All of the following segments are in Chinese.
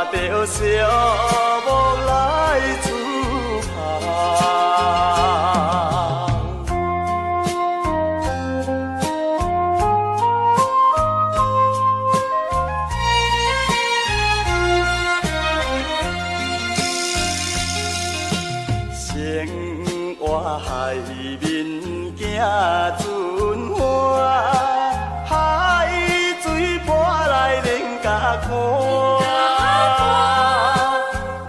着小木来厝旁。生活海面行船花，海水波来连甲看，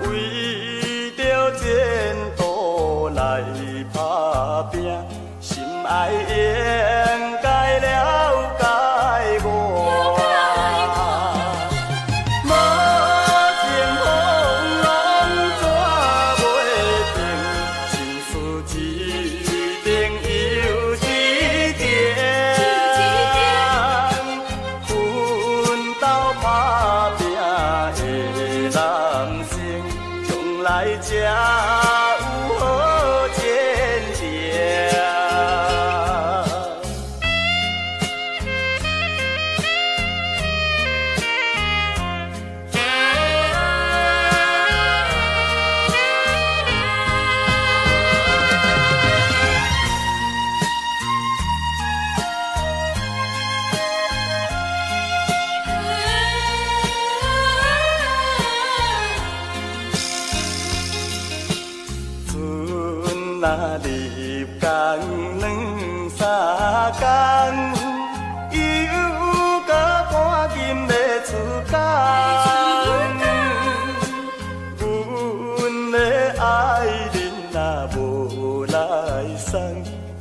为着前途来打拼，心爱应该了解我。无情风浪怎袂停？心事一定有一定。奋斗打拼的男性，将来才有好前程。若入工两三工，又搁赶紧要出工。阮的爱人若无来送，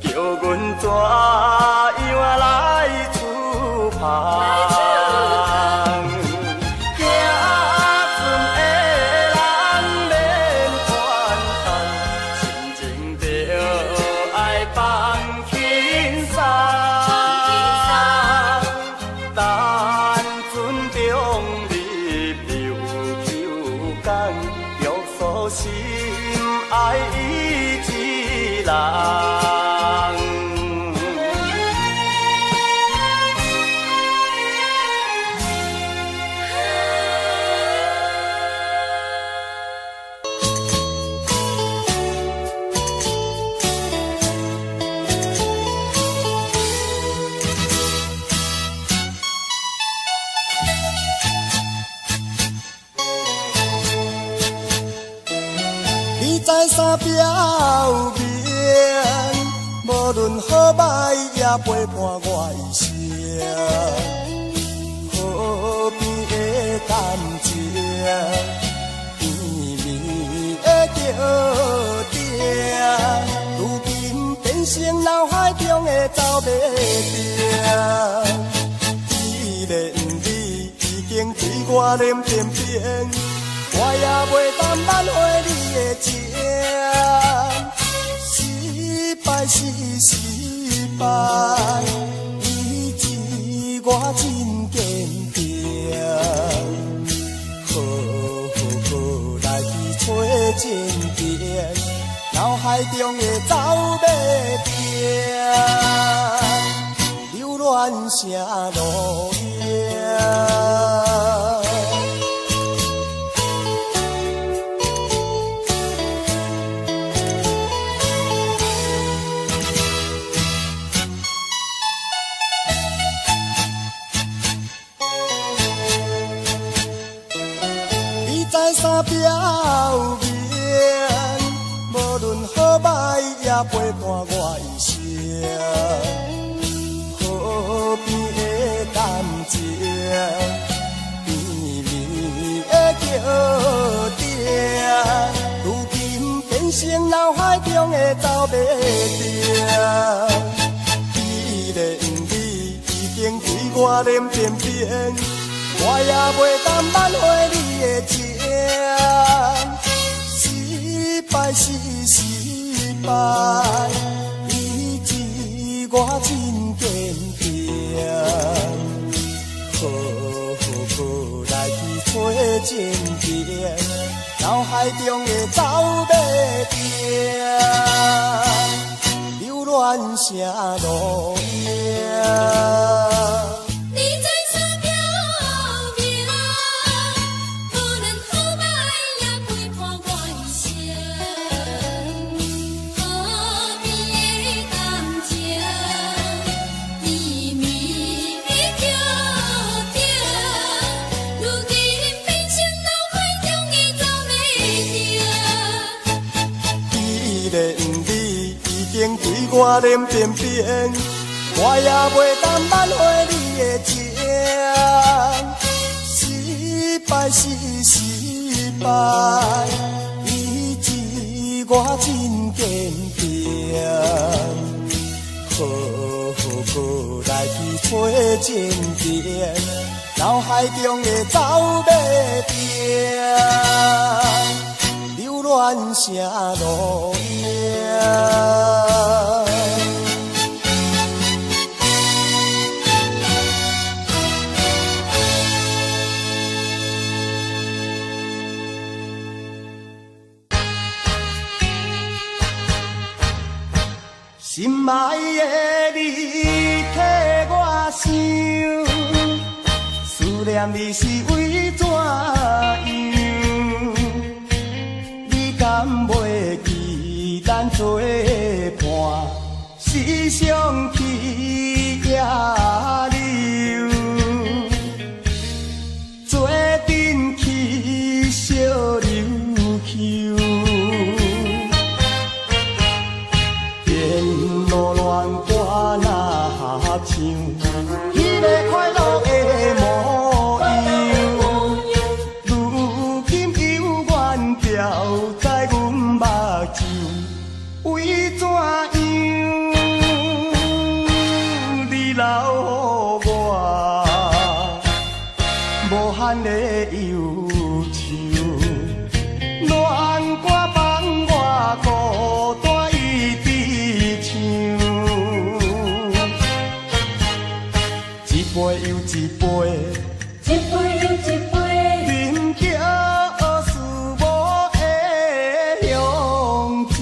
叫阮怎样来厝旁？心爱伊一人，在三边有面，无论好歹也陪伴我一生。河边的感情，绵绵的叫定，如今变成脑海中的走马灯。既然你已经对我脸偏偏，我也袂当挽回你的情，失败是失败，以前我真坚定，好来去找情定，脑海中的走马灯，流乱成路影。三边有面，无论好歹也陪伴我一生。河边的感情，绵绵的叫定，如今变成脑海中的走马灯。既然你已经对我脸偏偏，我也袂当挽回你的情，失败是失败，以前我真坚定，好来去找情定，脑海中的走马灯，流乱成路影。你在山边面，无论好我念偏偏，我也袂当挽回你的情。失败是失败，以致我真坚定。好好过来去找情定，脑海中的走马灯，流乱成路名。心爱的你替我想，思念你是为怎样？你敢袂记咱做伴，时常去野流，做阵去小琉球。路乱歌若合唱，迄个快乐的模样。如今犹原掉在阮目睭，为怎样？你留予我无限的忧愁，恋歌放我孤单。一杯又一杯，一杯又一杯，饮着思无的香酒。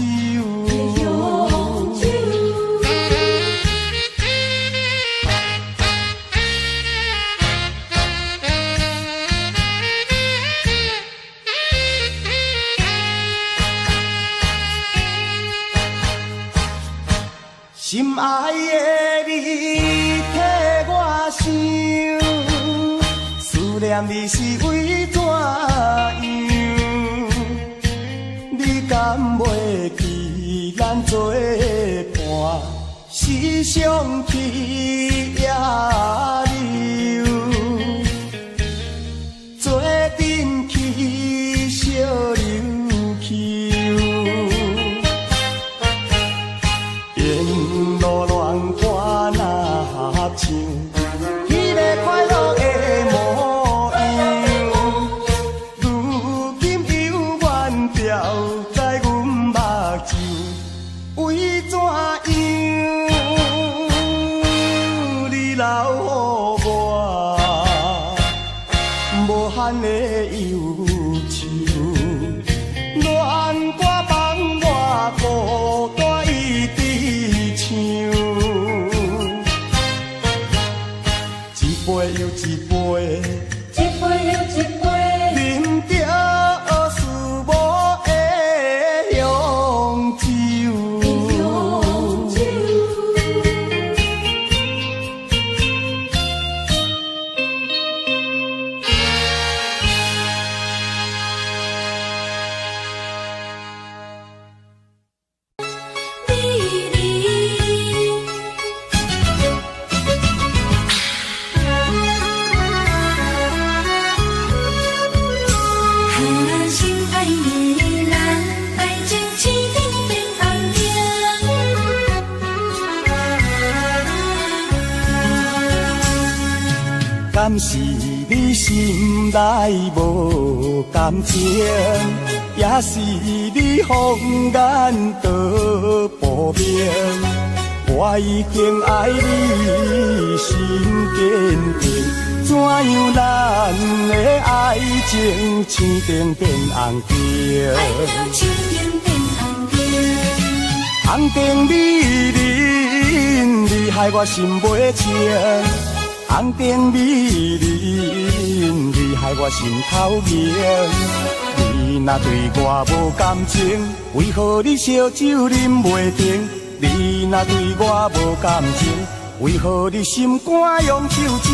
心爱的你替我想，思念你是为怎样？你敢袂记咱做伴，时常去野流，做阵去小琉球。路乱歌若合唱，迄个快乐的模样。如今犹原掉在阮目睭，为怎样？你留予我无限的忧愁，恋歌放我孤单。一杯又一杯，一杯又一杯，饮着思无的香酒。敢是你心内无感情，也是你放眼到无明。我已经爱你心坚定，怎样咱的爱情青灯变红灯？红灯美人，你害我心袂静。红灯美人，你害我心头凝。你若对我无感情，为何你烧酒啉袂停？你若对我无感情，为何你心肝用手情？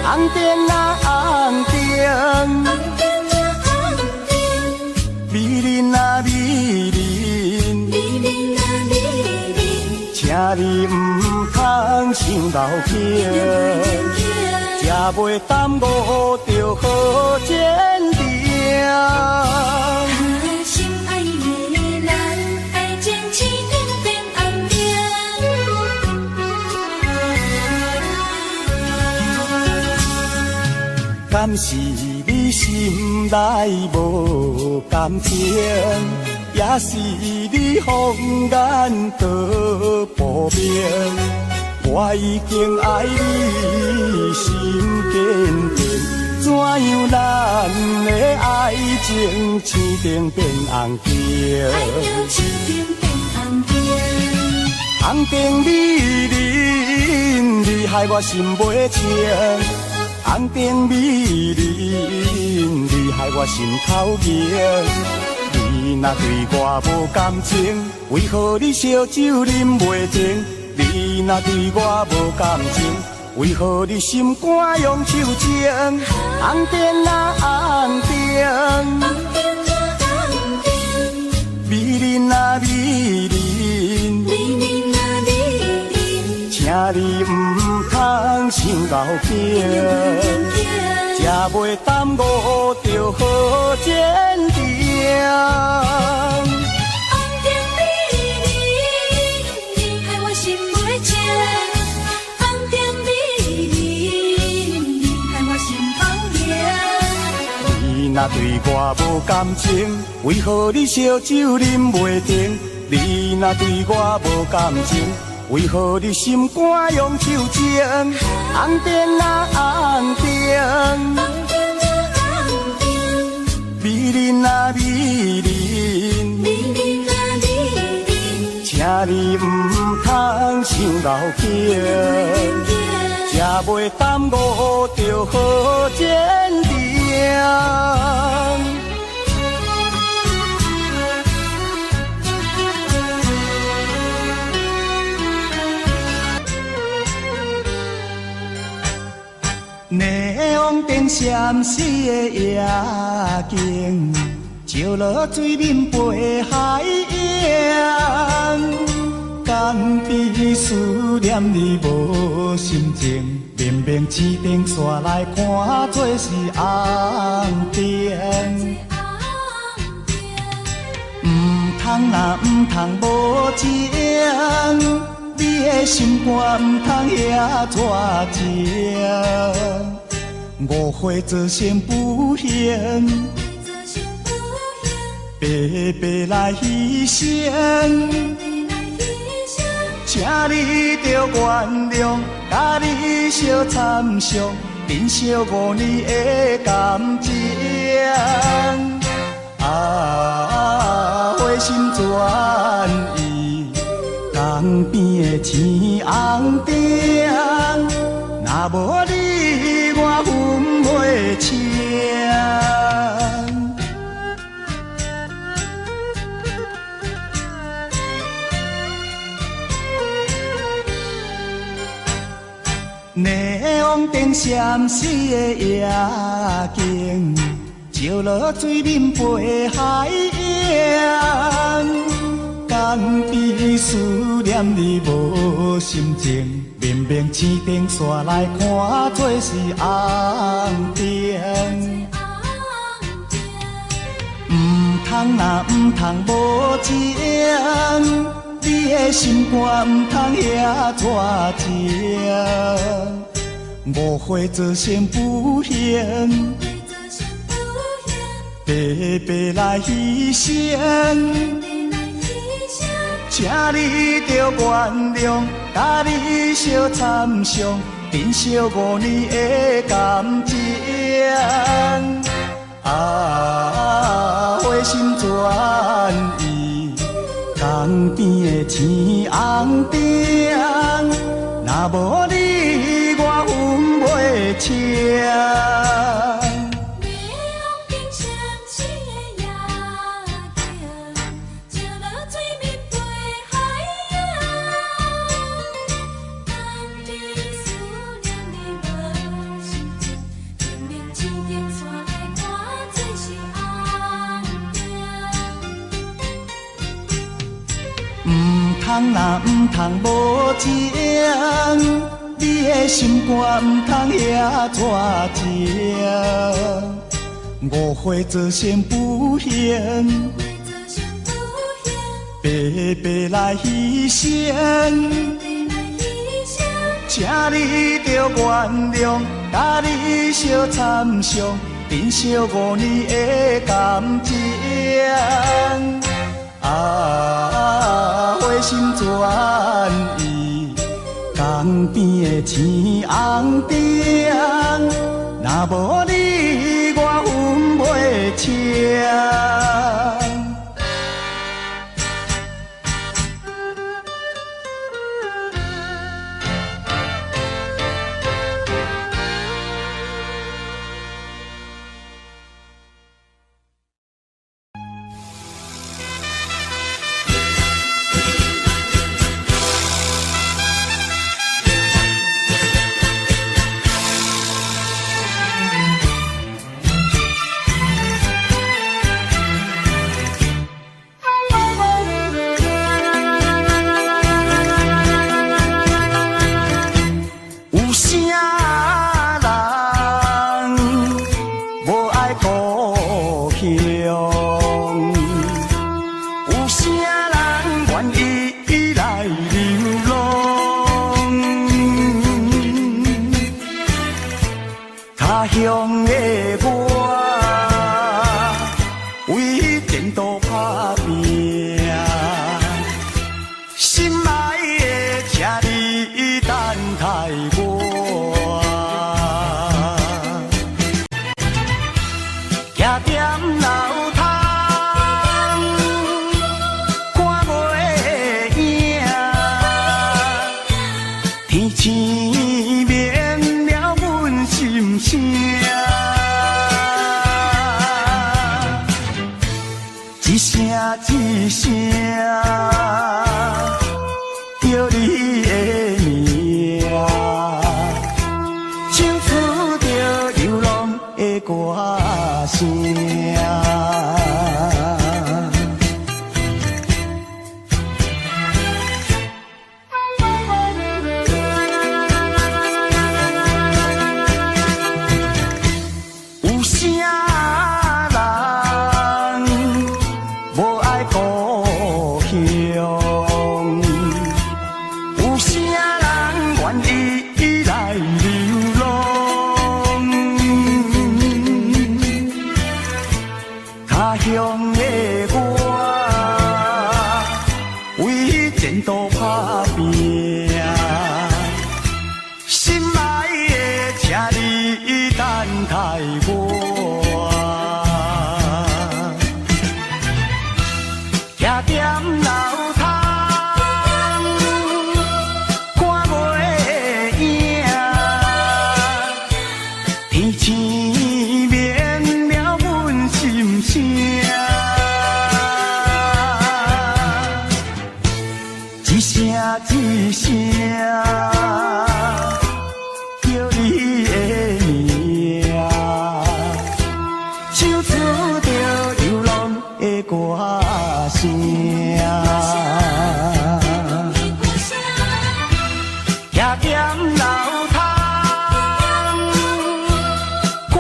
红灯啊红灯，美人啊美人，你唔通想老去，才袂耽误着好前程。心爱的人，爱情痴情变红灯。敢是你心内无感情，也是你放眼到无明。我已经爱你心坚定，怎样咱的爱情青灯变红灯？爱着痴情变红灯。红灯美人，你害我心袂静。红灯美人，你害我心头凝。你若对我无感情，为何你烧酒啉袂停？你若对我无感情，为何你心肝用手情？红灯啊红灯，美人啊美人，请你唔通想老去，才袂耽误着好前程。若对我无感情，为何你烧酒啉袂停？你若对我无感情，为何你心肝用手情？红灯啊红灯，美人啊美人，请你唔通想老去，才袂耽误着好前程。neon灯闪烁的夜景，照落水面陪海洋。敢比思念你无心情，明明市顶煞来看做是红灯。唔通啦，唔通无情，你的心肝唔通遐绝情。误会造成不幸，白白来牺牲。请你着原谅，甲你相参详，珍惜5年的感情。花心转意，江边的青红灯，若无你我分袂清。neon灯闪烁的夜景，照落水面陪海洋。敢比思念你无心情，明明市顶煞来看做是红灯。唔通啦，唔通无情，你的心肝唔通遐绝情。误会造成不幸，白白来牺牲。请你着原谅，甲你相参详，珍惜5年的感情。花心转意，江边的青红灯，若无你我分袂清。唔通若毋通无情，你的心肝毋通遐热情。误会做成不幸，白白来牺牲。请你着原谅，甲你相参详，珍惜5年的感情。花心转意，江边的青红灯，若无你，我分袂清。一声叫你的名，唱出着流浪的歌声。一声叫你的名，唱出着流浪的歌声。徛踮楼窗，看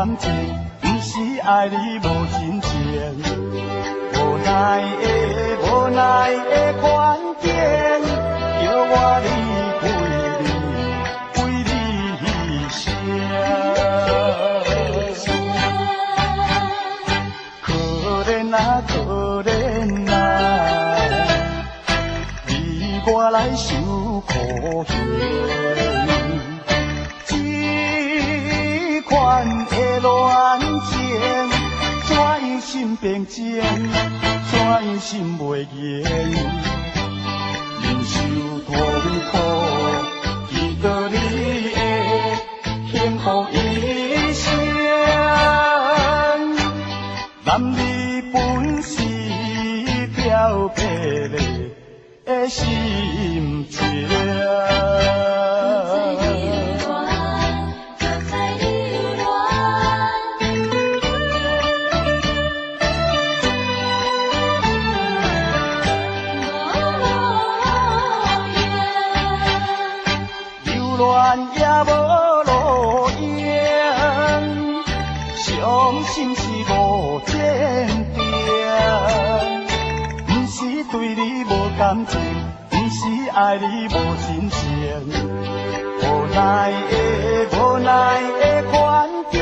感情，不是爱你无真情。无奈的环境，叫我离开你声。可怜啊可怜啊，为我来受苦刑。这款的恋情，怎样心平静，怎样心袂言。忍受痛苦，祈祷你会幸福一生。男女本是漂泊的心情。也无路用，伤心是无坚定。不是对你无感情，不是爱你无真情。无奈的环境，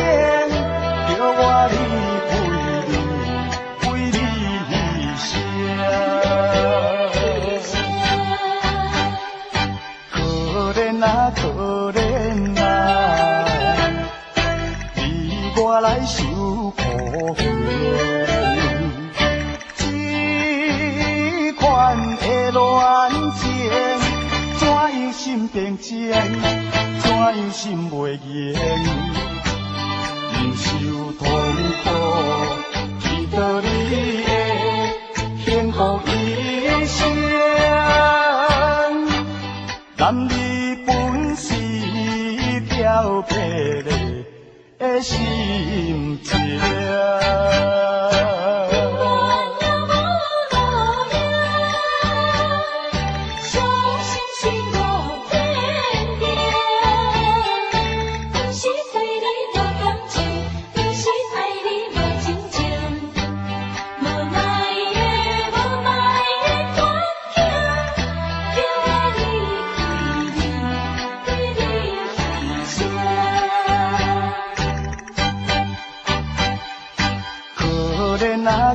叫我离开你声。可怜啊可怜啊，为我来受苦刑。这款的恋情，怎样心平静，怎样心袂言。忍受痛苦，祈祷你会幸福一生。男女本是漂泊的心情。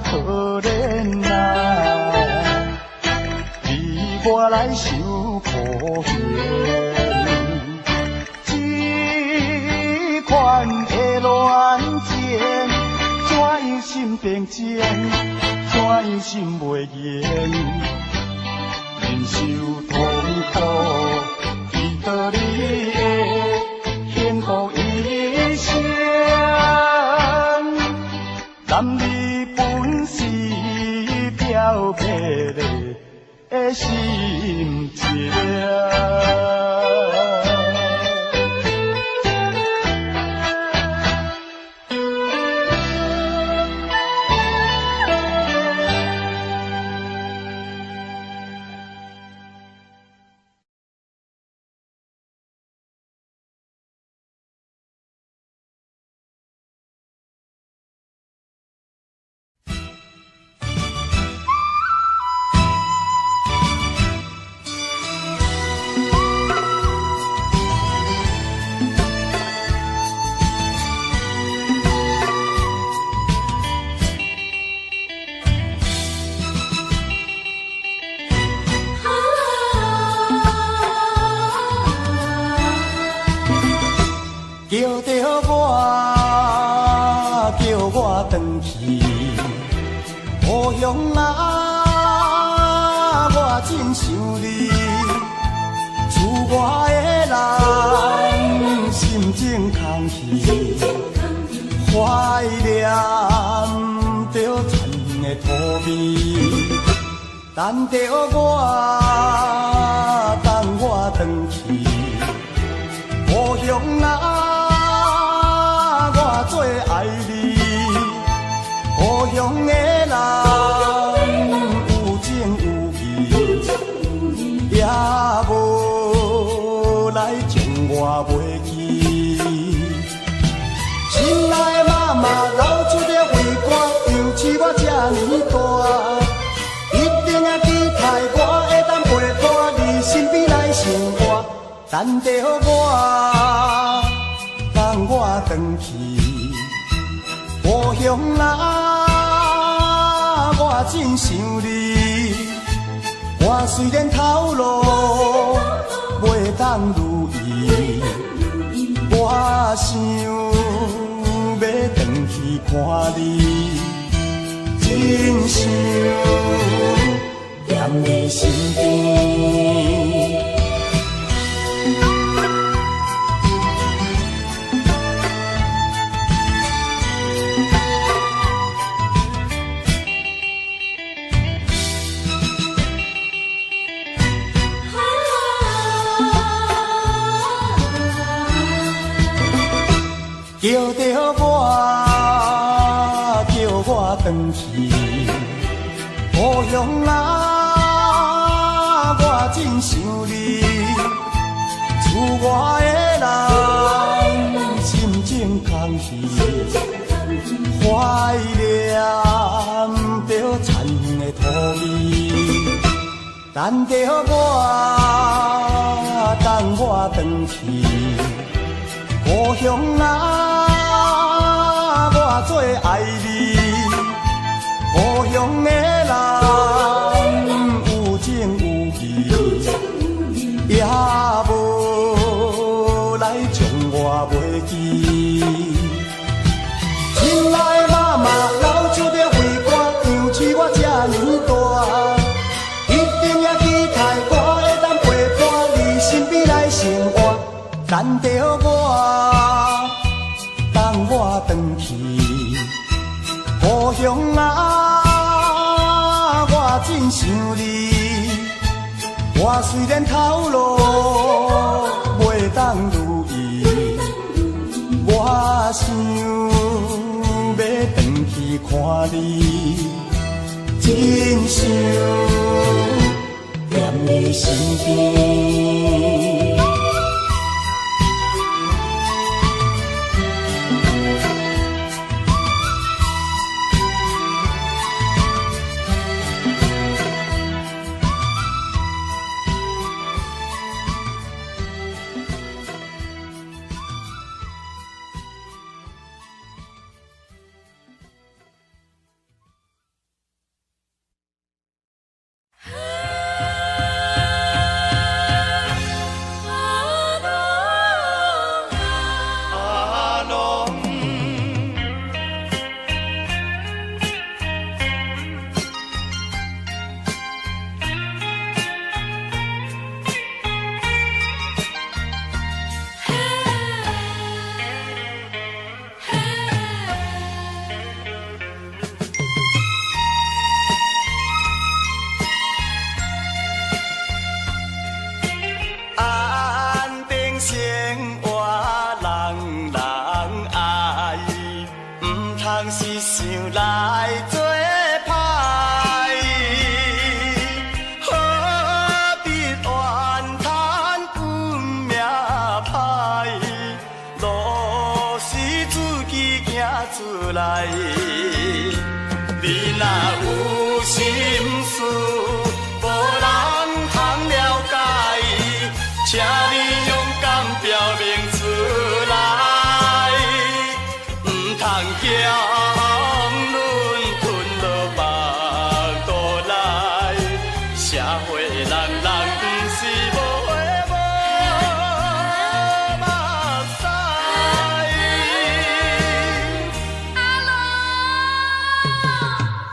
可怜啊，为我来受苦刑。这款的恋情，怎样心平静，怎样心袂言。忍受痛苦，祈祷你会幸福一生。男女本是漂泊的心情。叫着我回去故乡啊，我真想你。厝外的人心情空虚，怀念着田的土味，等着我回去故乡啊。做爱你，故乡的人有情有义，也无来将我袂记。心内我这呢大，一定要期待我会当陪伴你身边来生活，等着我，等我回去故乡啊，我真想你。我虽然头路袂当如意，我想要回去看你，真想念你身边。叫着我回去故乡啊，我真想你。厝外的人心情空虚，怀念着田园的土味。等着我，等我回去故乡啊，我最爱你。故乡的人有情有义，也无来将我袂记。亲爱的妈妈，老手着为我养起我这呢大，一定要期待我会当陪伴你身边来生活，等着我，等我回去故乡啊，我真想你。我虽然头路袂当如意，我想要回去看你，真想念你身边。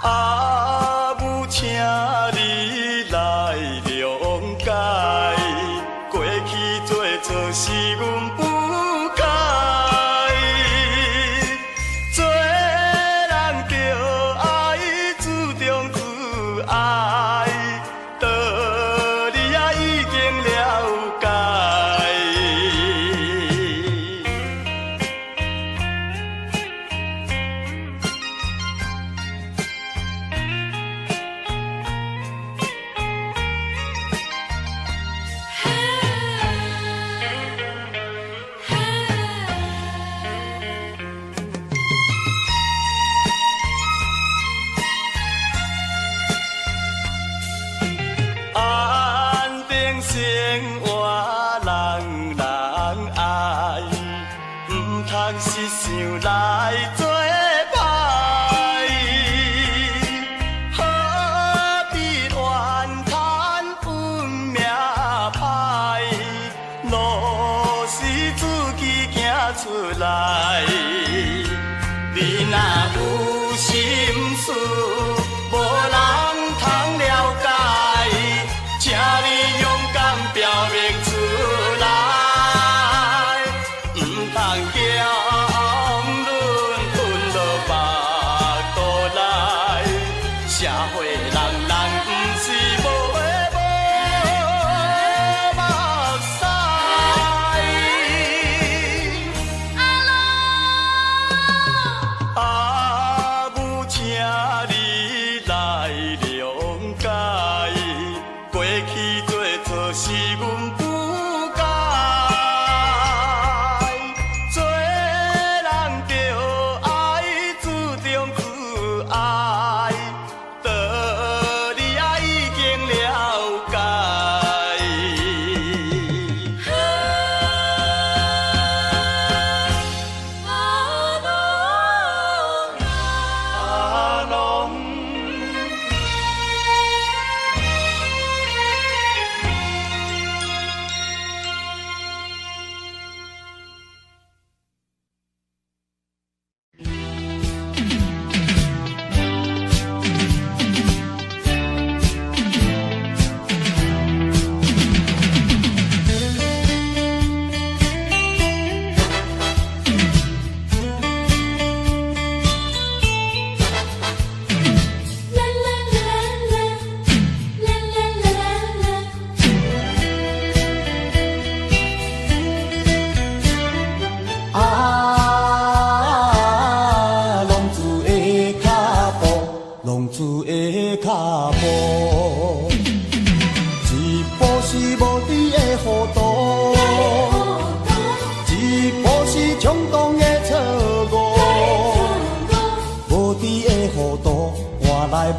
啊。通是想来做歹，何必怨叹运命歹？路是自己行出来，你若有心事，无人通了解，请你勇敢表明出来。社会人人不是无的无目屎，阿母请你来谅解，过去做错是阮不该，做人着爱注重去爱。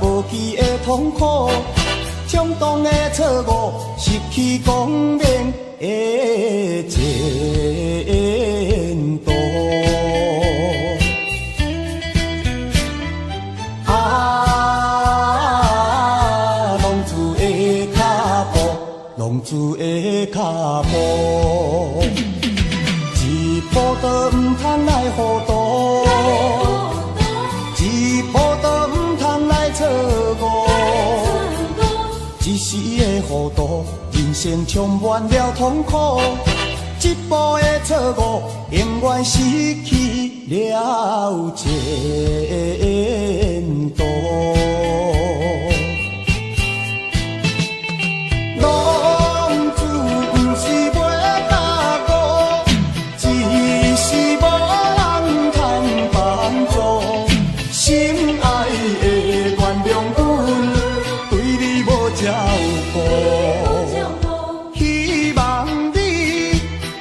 无去的痛苦，冲动的错误，失去光明的前途。浪子的脚步，浪子的脚步，一步都唔通来糊涂。一时的糊涂，人生充满了痛苦。一步的错误，永远失去了前途。浪子不是袂踏过，只是无人通帮助。心爱的原谅阮。照顾，希望你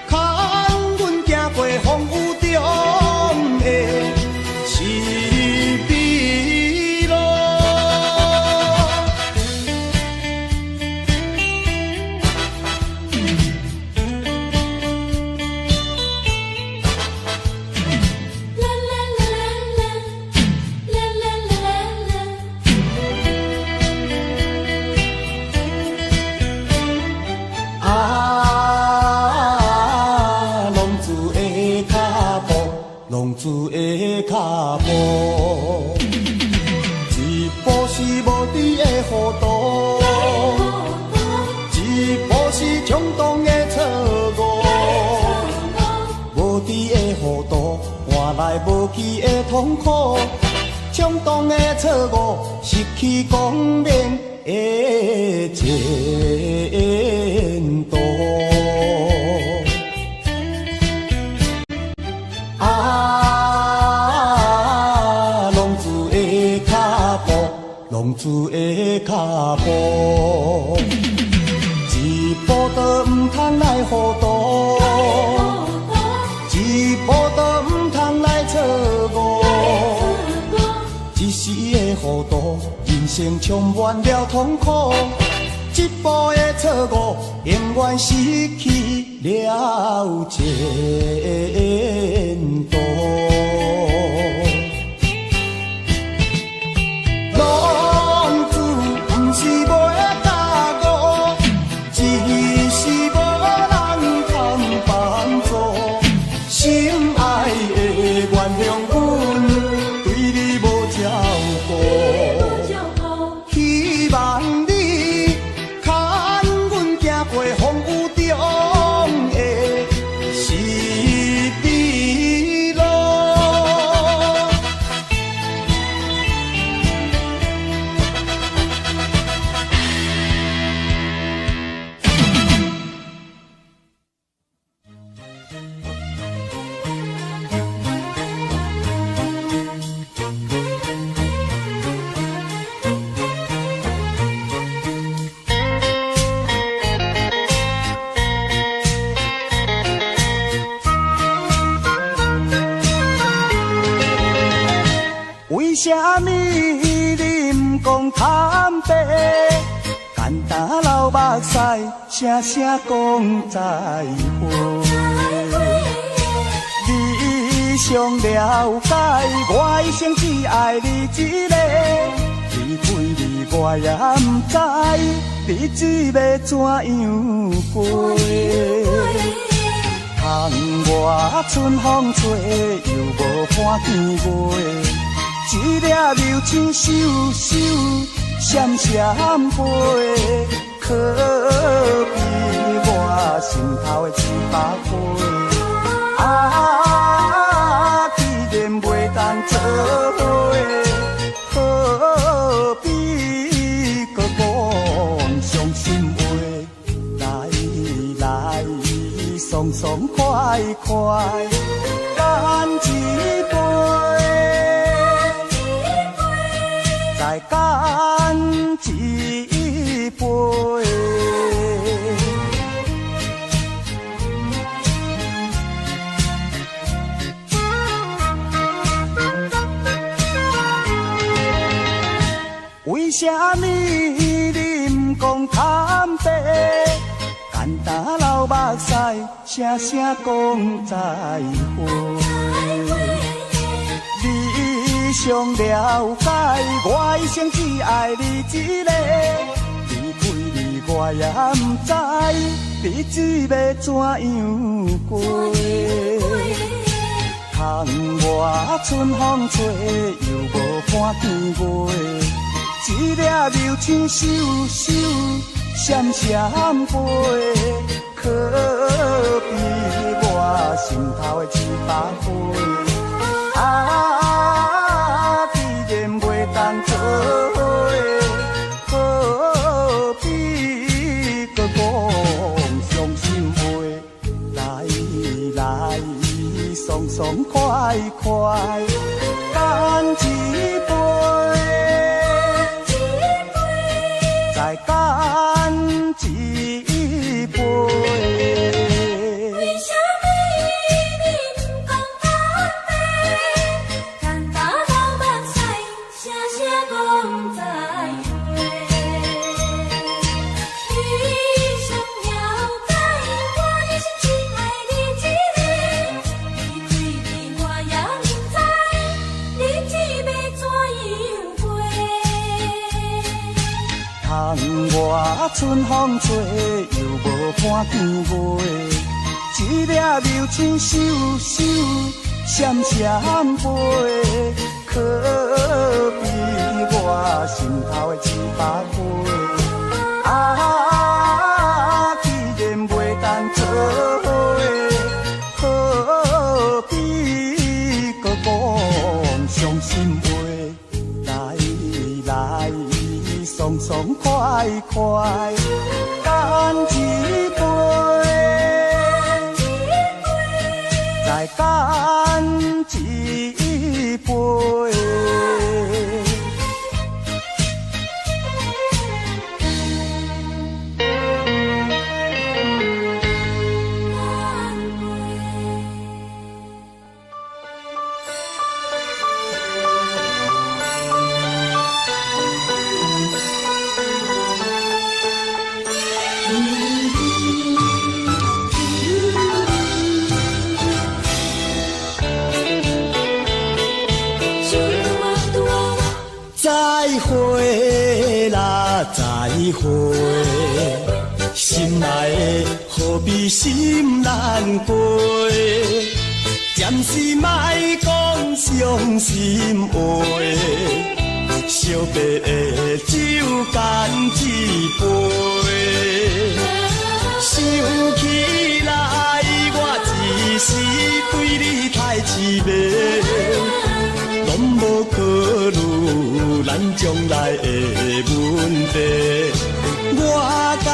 牵阮行过风雨中的是美路。浪子的脚步，一步是无知的糊涂，一步是冲动的错误，无知的糊涂换来无去的痛苦，冲动的错误失去光明的前途。浪子的脚步，一步都唔通来糊涂，一步都唔通来错误。一时的糊涂，人生充满了痛苦。一步的错误，永远失去了前途。啥物你毋讲坦白？简单流目屎，声声讲再会。你上了解，我一生只爱你一个。离开你我也毋知，日子要怎样过？窗外春风吹，又无伴天月。一粒流星闪闪，闪闪飞，可比我心头的100倍。啊，既然袂当做伙，何必搁讲伤心话？来，爽爽快快，干一杯。再干一杯。为啥物你毋讲坦白？简单流目屎，声声讲再会。你上了解，我一生只爱你一个。离开你我也毋知，日子要怎样过？窗外春风吹，又无伴天月。一粒流星闪闪，闪闪飞，可比我心头的100倍。啊，既然袂当做伙，何必搁讲伤心话？来，爽爽快快，干一杯。再干一杯。为啥物你毋讲坦白？简单流目屎，声声讲再会。你上了解，我一生只爱你一个。离开你我也毋知，日子要怎样过？窗外春风吹，又无伴天月。一粒流星闪闪，闪闪飞，可比我心头的100倍。啊，既然袂当做伙，何必搁讲伤心话？来，爽爽快快，干一杯。再干一杯。再会啦，再会，心内的何必心难过？暂时莫讲伤心话，惜别的酒干一杯。想起来，我一时对你太痴迷，拢无考虑咱将来的问题。我感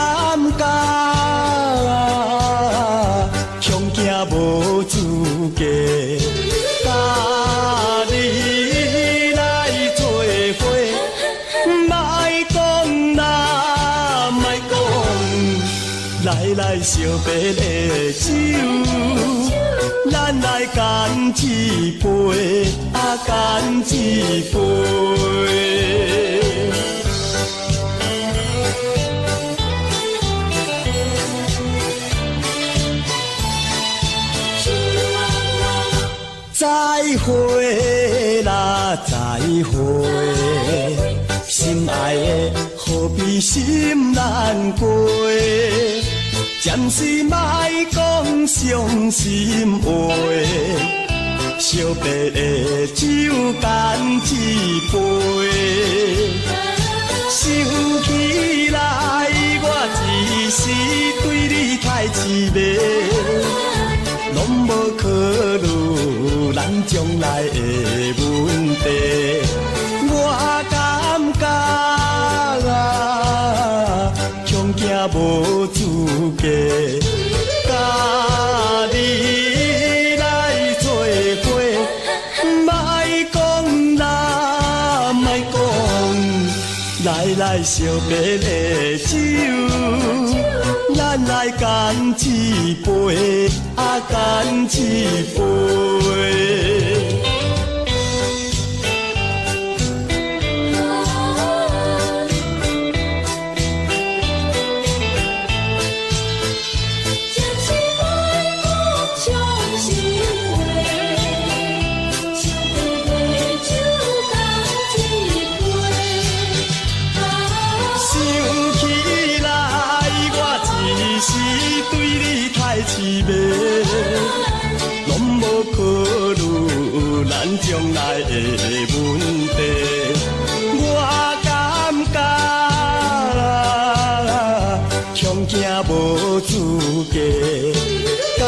觉恐惊无资格，甲你来做伙，莫讲啦，莫讲，来烧别的酒。咱来干一杯，干一杯。再会啦，再会，心爱的，何必心难过？暂时莫讲伤心话，惜别的酒干一杯。想起来，我一时对你太痴迷，拢无考虑咱将来的问题。我感觉恐惊无资格，甲你来做伙，莫讲啦，莫讲，来惜别的酒。咱来干一杯，干一杯。痴迷，拢无考虑咱将来的问题。我感觉恐惊无资格，甲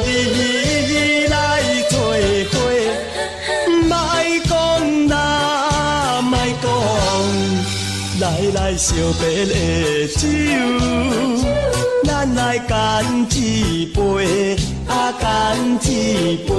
你来做伙，莫讲啦，莫讲，来惜别的酒。咱来干一杯，干一杯。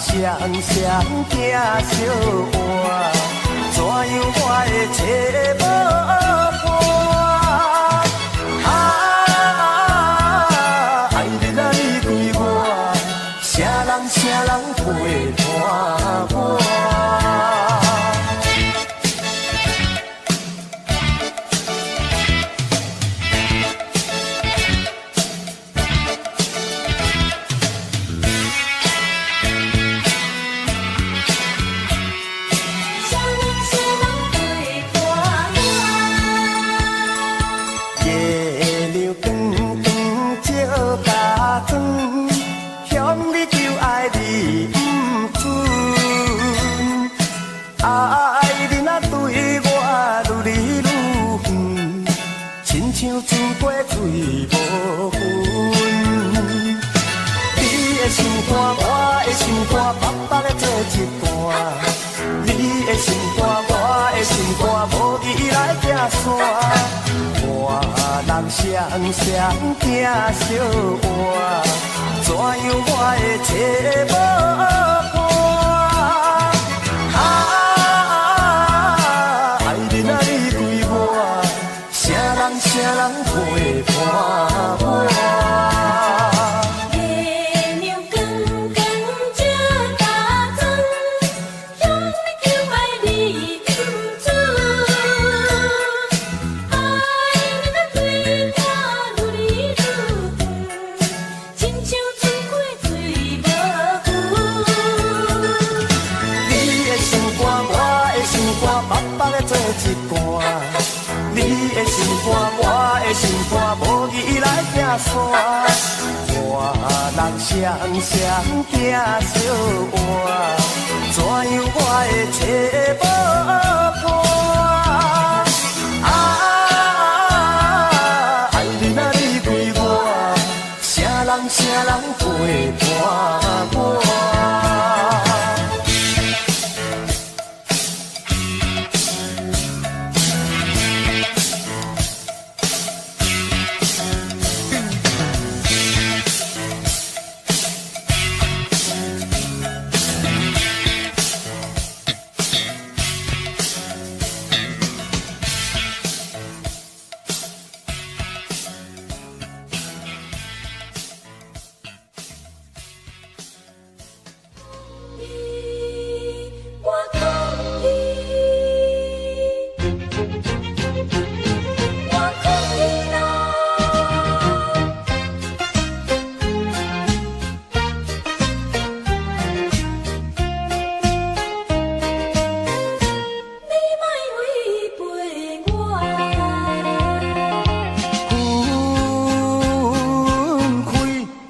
双双惊相换，怎样我会找无伴？爱你啊，你对我，啥人陪伴我？双双惊相换，怎样我会找无伴？爱人啊，你对我，啥人陪伴我？山，人双双行相换，怎样我会找无伴？爱你若离开我，啥人陪伴我？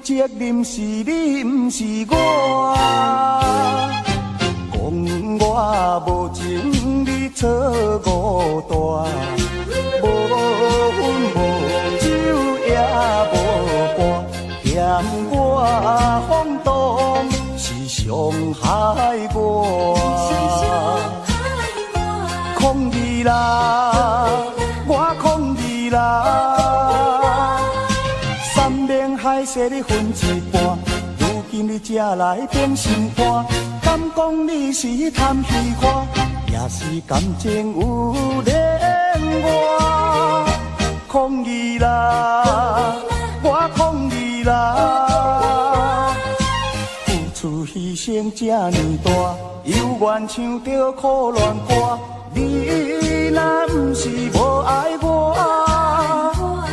责任是你，不是我。讲我无情，你错误大。无阮无酒也无伴，嫌我放荡是伤害我。抗议啦，我抗议啦。海誓你分一半，如今你才来变心肝，敢讲你是贪虚华，也是感情有恋我。抗议啦，我抗议啦，付出牺牲这呢大，犹原唱着苦恋歌，你若不是无爱我，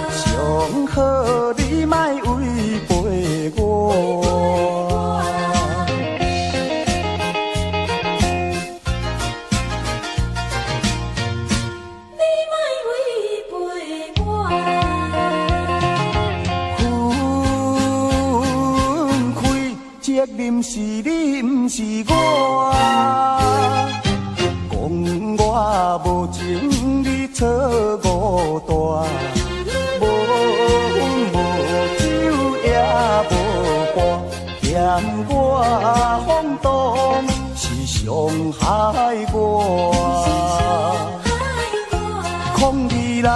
上好你莫违背我。你莫违背我。分开责任是你，不是我。讲我无情，你错误大。嫌我放荡是伤害我，抗议啦，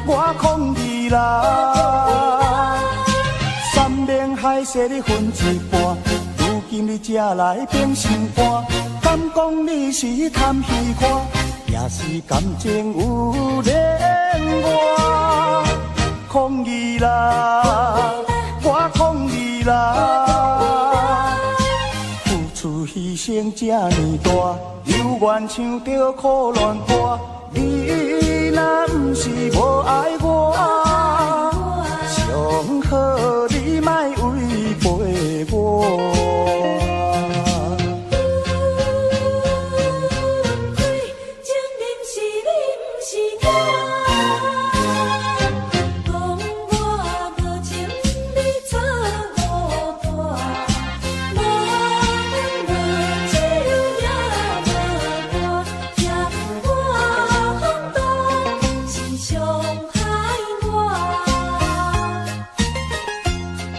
我抗议啦，三面海誓你分一半，如今你才来变心肝，敢讲你是贪虚华，也是感情有恋我，抗议啦，我抗议啦，付出牺牲这呢大，犹原唱着苦恋歌，你若不是无爱我，上好你莫违背我。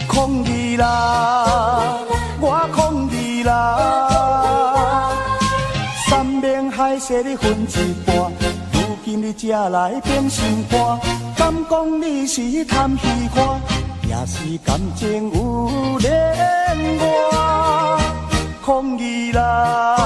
抗议啦，我抗议啦，三面海誓你分一半，如今你才来变心肝，敢讲你是贪虚华，也是感情有恋我，抗议啦。